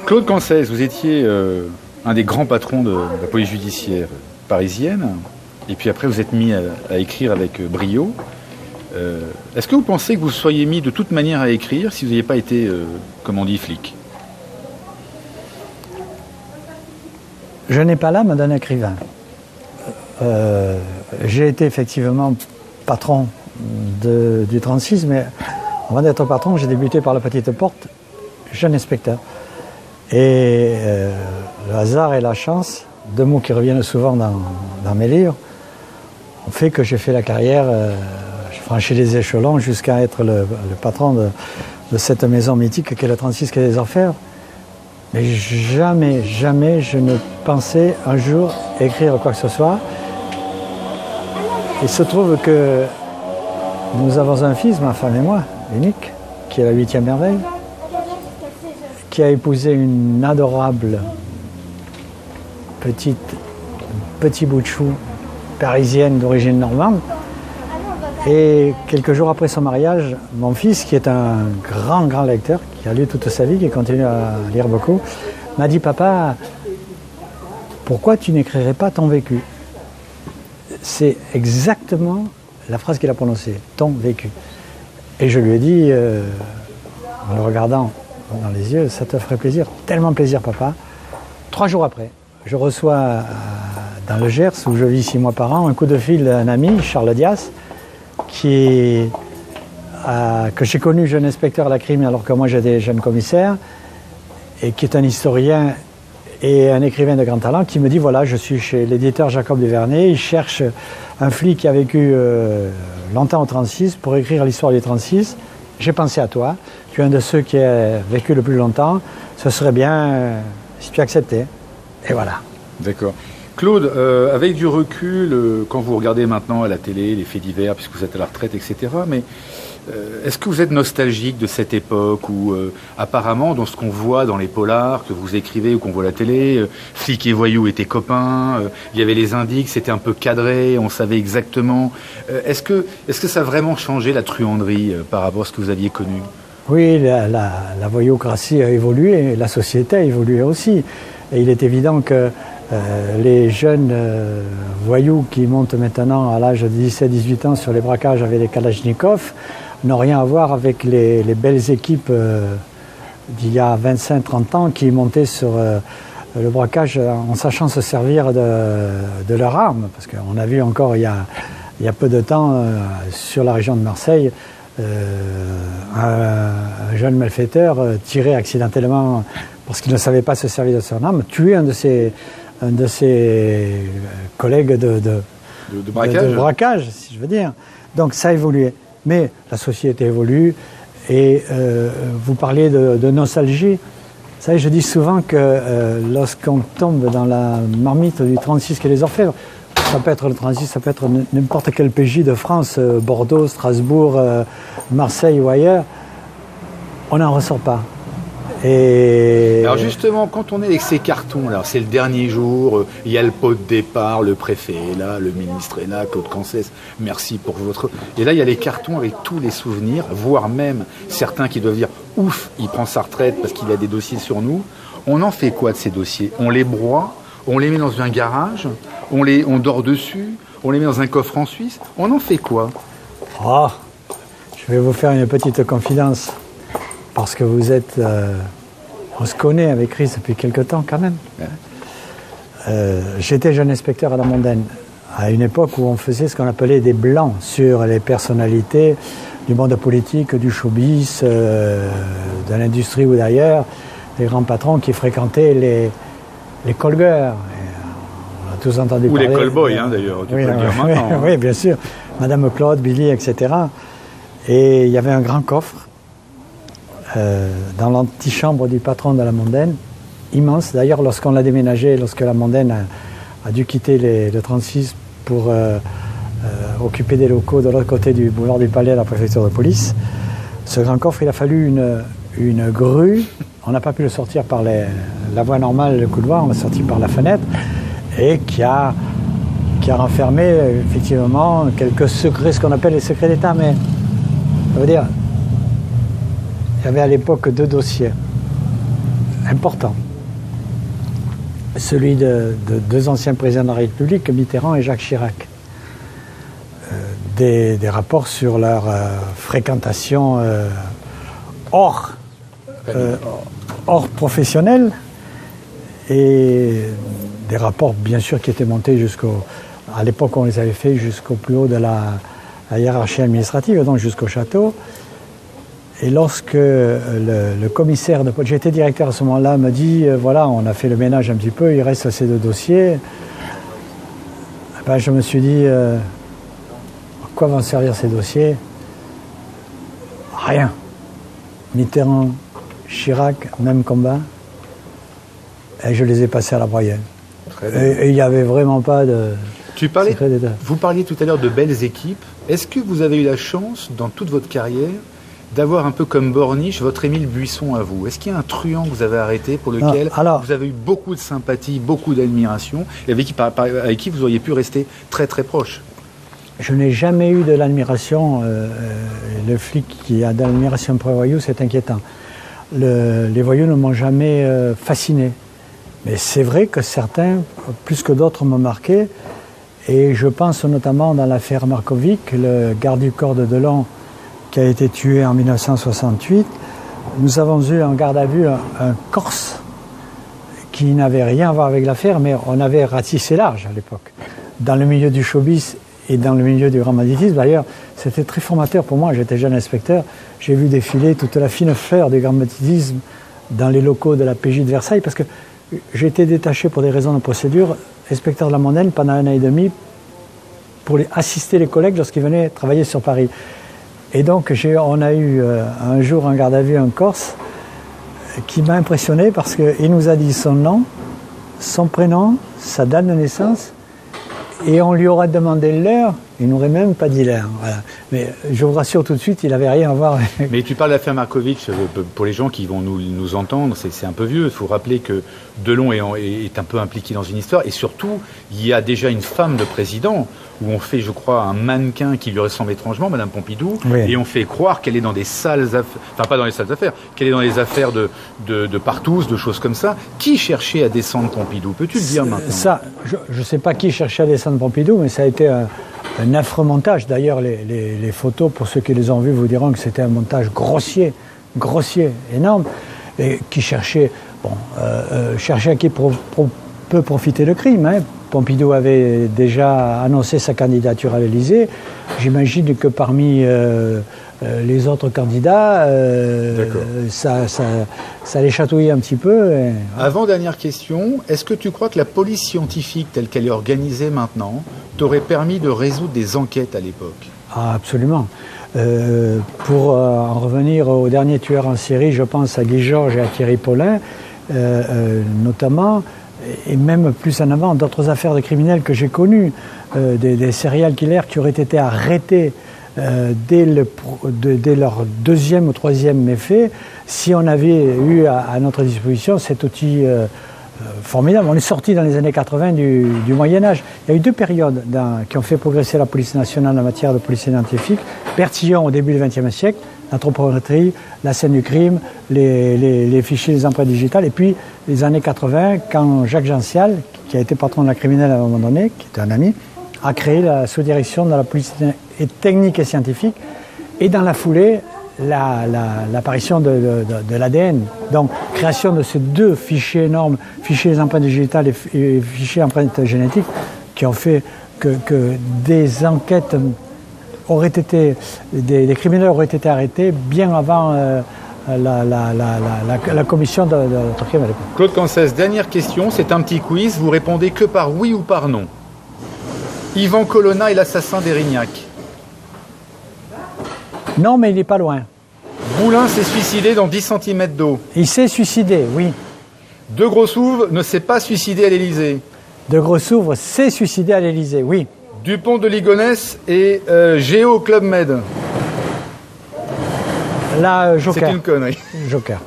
Claude Cancès, vous étiez un des grands patrons de la police judiciaire parisienne, et puis après vous êtes mis à écrire avec brio. Est-ce que vous pensez que vous seriez mis de toute manière à écrire si vous n'aviez pas été, comme on dit, flic? Je n'ai pas l'âme d'un écrivain. J'ai été effectivement patron du 36, mais avant d'être patron, j'ai débuté par la petite porte, jeune inspecteur. Et le hasard et la chance, deux mots qui reviennent souvent dans mes livres, ont fait que j'ai fait la carrière, j'ai franchi les échelons jusqu'à être le patron de cette maison mythique qu'est le 36 quai des Orfèvres. Mais jamais, jamais je ne pensais un jour écrire quoi que ce soit. Il se trouve que nous avons un fils, ma femme et moi, unique, qui est la 8e merveille, qui a épousé une adorable petit bout de chou parisienne d'origine normande. Et quelques jours après son mariage, mon fils, qui est un grand lecteur, qui a lu toute sa vie, qui continue à lire beaucoup, m'a dit « Papa, pourquoi tu n'écrirais pas ton vécu ?» C'est exactement la phrase qu'il a prononcée, « ton vécu ». Et je lui ai dit, en le regardant dans les yeux, « Ça te ferait plaisir ?» « Tellement plaisir, papa. » 3 jours après, je reçois dans le Gers, où je vis 6 mois par an, un coup de fil d'un ami, Charles Dias, que j'ai connu jeune inspecteur à la crime alors que moi j'étais jeune commissaire, et qui est un historien et un écrivain de grand talent, qui me dit voilà, je suis chez l'éditeur Jacob Desvernet, il cherche un flic qui a vécu longtemps au 36 pour écrire l'histoire du 36. J'ai pensé à toi, tu es un de ceux qui a vécu le plus longtemps, ce serait bien si tu acceptais. Et voilà. D'accord. Claude, avec du recul, quand vous regardez maintenant à la télé les faits divers, puisque vous êtes à la retraite, etc., mais est-ce que vous êtes nostalgique de cette époque où, apparemment, dans ce qu'on voit dans les polars, que vous écrivez ou qu'on voit à la télé, flics et voyous étaient copains, il y avait les indices, c'était un peu cadré, on savait exactement. Est-ce que ça a vraiment changé la truanderie par rapport à ce que vous aviez connu? Oui, la voyoucratie a évolué, et la société a évolué aussi. Et il est évident que les jeunes voyous qui montent maintenant à l'âge de 17-18 ans sur les braquages avec les Kalachnikov n'ont rien à voir avec les belles équipes d'il y a 25-30 ans qui montaient sur le braquage en sachant se servir de leurs armes. Parce qu'on a vu encore il y a peu de temps sur la région de Marseille un jeune malfaiteur tiré accidentellement parce qu'il ne savait pas se servir de son arme, tuer un de ses collègues de braquage, si je veux dire. Donc ça a évolué. Mais la société évolue et vous parliez de nostalgie. Vous savez, je dis souvent que lorsqu'on tombe dans la marmite du 36 quai des Orfèvres, ça peut être le 36, ça peut être n'importe quel PJ de France, Bordeaux, Strasbourg, Marseille ou ailleurs, on n'en ressort pas. Et... Alors justement, quand on est avec ces cartons, là, c'est le dernier jour, il y a le pot de départ, le préfet est là, le ministre est là, Claude Cancès, merci pour votre... Et là, il y a les cartons avec tous les souvenirs, voire même certains qui doivent dire « Ouf, il prend sa retraite parce qu'il a des dossiers sur nous ». On en fait quoi de ces dossiers? On les broie, on les met dans un garage, on dort dessus, on les met dans un coffre en Suisse. On en fait quoi? Oh, je vais vous faire une petite confidence. Parce que vous êtes... on se connaît avec Chris depuis quelque temps quand même. J'étais jeune inspecteur à la Mondaine, à une époque où on faisait ce qu'on appelait des blancs sur les personnalités du monde politique, du showbiz, de l'industrie ou d'ailleurs, les grands patrons qui fréquentaient les call-girls. On a tous entendu parler... Ou les call-boys, d'ailleurs, tu peux le dire maintenant. Oui, bien sûr. Madame Claude, Billy, etc. Et il y avait un grand coffre dans l'antichambre du patron de la Mondaine, immense. D'ailleurs, lorsqu'on l'a déménagé, lorsque la Mondaine a dû quitter le 36 pour occuper des locaux de l'autre côté du boulevard du Palais à la préfecture de police, ce grand coffre, il a fallu une grue. On n'a pas pu le sortir par la voie normale, le couloir, on est sorti par la fenêtre, et qui a renfermé effectivement quelques secrets, ce qu'on appelle les secrets d'État, mais ça veut dire, il y avait à l'époque 2 dossiers importants. Celui de 2 anciens présidents de la République, Mitterrand et Jacques Chirac. Des rapports sur leur fréquentation hors professionnel, et des rapports bien sûr qui étaient montés à l'époque on les avait fait jusqu'au plus haut de la hiérarchie administrative, donc jusqu'au château. Et lorsque le commissaire de police, j'étais directeur à ce moment-là, me dit voilà, on a fait le ménage un petit peu, il reste ces 2 dossiers, ben, je me suis dit à quoi vont servir ces dossiers? Rien. Mitterrand, Chirac, même combat, et je les ai passés à la broyenne. Et il n'y avait vraiment pas de secret d'État. Vous parliez tout à l'heure de belles équipes. Est-ce que vous avez eu la chance, dans toute votre carrière, d'avoir un peu comme Borniche, votre Émile Buisson à vous? Est-ce qu'il y a un truand que vous avez arrêté pour lequel vous avez eu beaucoup de sympathie, beaucoup d'admiration, et avec qui vous auriez pu rester très très proche? Je n'ai jamais eu de l'admiration. Le flic qui a de l'admiration pour les voyous, c'est inquiétant. Les voyous ne m'ont jamais fasciné. Mais c'est vrai que certains, plus que d'autres, m'ont marqué. Et je pense notamment dans l'affaire Markovic, le garde du corps de Delon qui a été tué en 1968. Nous avons eu en garde à vue un Corse qui n'avait rien à voir avec l'affaire, mais on avait ratissé large à l'époque. Dans le milieu du showbiz et dans le milieu du grand banditisme, d'ailleurs, c'était très formateur pour moi. J'étais jeune inspecteur, j'ai vu défiler toute la fine fleur du grand banditisme dans les locaux de la PJ de Versailles, parce que j'ai été détaché pour des raisons de procédure, inspecteur de la monnaie pendant 1 an et demi, pour assister les collègues lorsqu'ils venaient travailler sur Paris. Et donc on a eu un jour en garde à vue un Corse qui m'a impressionné parce qu'il nous a dit son nom, son prénom, sa date de naissance, et on lui aurait demandé l'heure, il n'aurait même pas dit l'heure. Voilà. Mais je vous rassure tout de suite, il n'avait rien à voir avec... Mais tu parles de l'affaire Markovic, pour les gens qui vont nous entendre, c'est un peu vieux. Il faut rappeler que Delon est un peu impliqué dans une histoire, et surtout, il y a déjà une femme de président, où on fait, je crois, un mannequin qui lui ressemble étrangement, Madame Pompidou, oui. Et on fait croire qu'elle est dans des sales affaires, enfin pas dans les sales affaires, qu'elle est dans les affaires de partous, de choses comme ça. Qui cherchait à descendre Pompidou? Peux-tu le dire maintenant? Ça, je ne sais pas qui cherchait à descendre Pompidou, mais ça a été un affreux montage. D'ailleurs, les photos, pour ceux qui les ont vues, vous diront que c'était un montage grossier, énorme, et qui cherchait, cherchait à qui peut profiter le crime. Hein. Pompidou avait déjà annoncé sa candidature à l'Élysée. J'imagine que parmi les autres candidats, ça les chatouillait un petit peu. Et... Avant-dernière question, est-ce que tu crois que la police scientifique telle qu'elle est organisée maintenant t'aurait permis de résoudre des enquêtes à l'époque? Ah, absolument. Pour en revenir au dernier tueur en série, je pense à Guy Georges et à Thierry Paulin, notamment, et même plus en avant, d'autres affaires de criminels que j'ai connues, des serial killers qui auraient été arrêtés dès leur 2e ou 3e méfait, si on avait eu à notre disposition cet outil formidable. On est sorti dans les années 80 du Moyen-Âge. Il y a eu 2 périodes qui ont fait progresser la police nationale en matière de police scientifique. Bertillon au début du XXe siècle, l'anthropométrie, la scène du crime, les fichiers, les empreintes digitales. Et puis les années 80, quand Jacques Gential, qui a été patron de la criminelle à un moment donné, qui était un ami, a créé la sous-direction de la police technique et scientifique. Et dans la foulée, l'apparition de l'ADN. Donc, création de ces 2 fichiers énormes, fichiers des empreintes digitales et fichiers empreintes génétiques, qui ont fait que des enquêtes auraient été, des criminels auraient été arrêtés bien avant la commission de crime à l'époque. Claude Cancès, dernière question, c'est un petit quiz, vous répondez que par oui ou par non. Yvan Colonna est l'assassin d'Erignac. Non, mais il n'est pas loin. Boulin s'est suicidé dans 10 cm d'eau. Il s'est suicidé, oui. De Grossouvre ne s'est pas suicidé à l'Élysée. De Grossouvre s'est suicidé à l'Élysée, oui. Dupont de Ligonnès est Géo au Club Med. Là, Joker. C'est une connerie. Joker.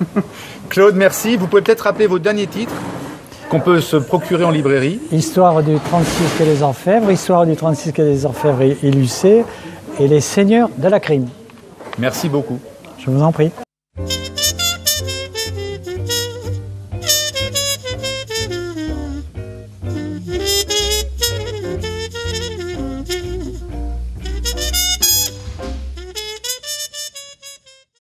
Claude, merci. Vous pouvez peut-être rappeler vos derniers titres qu'on peut se procurer en librairie. Histoire du 36 quai des Orfèvres, Histoire du 36 quai des Orfèvres et Lucé, et Les Seigneurs de la Crime. Merci beaucoup. Je vous en prie.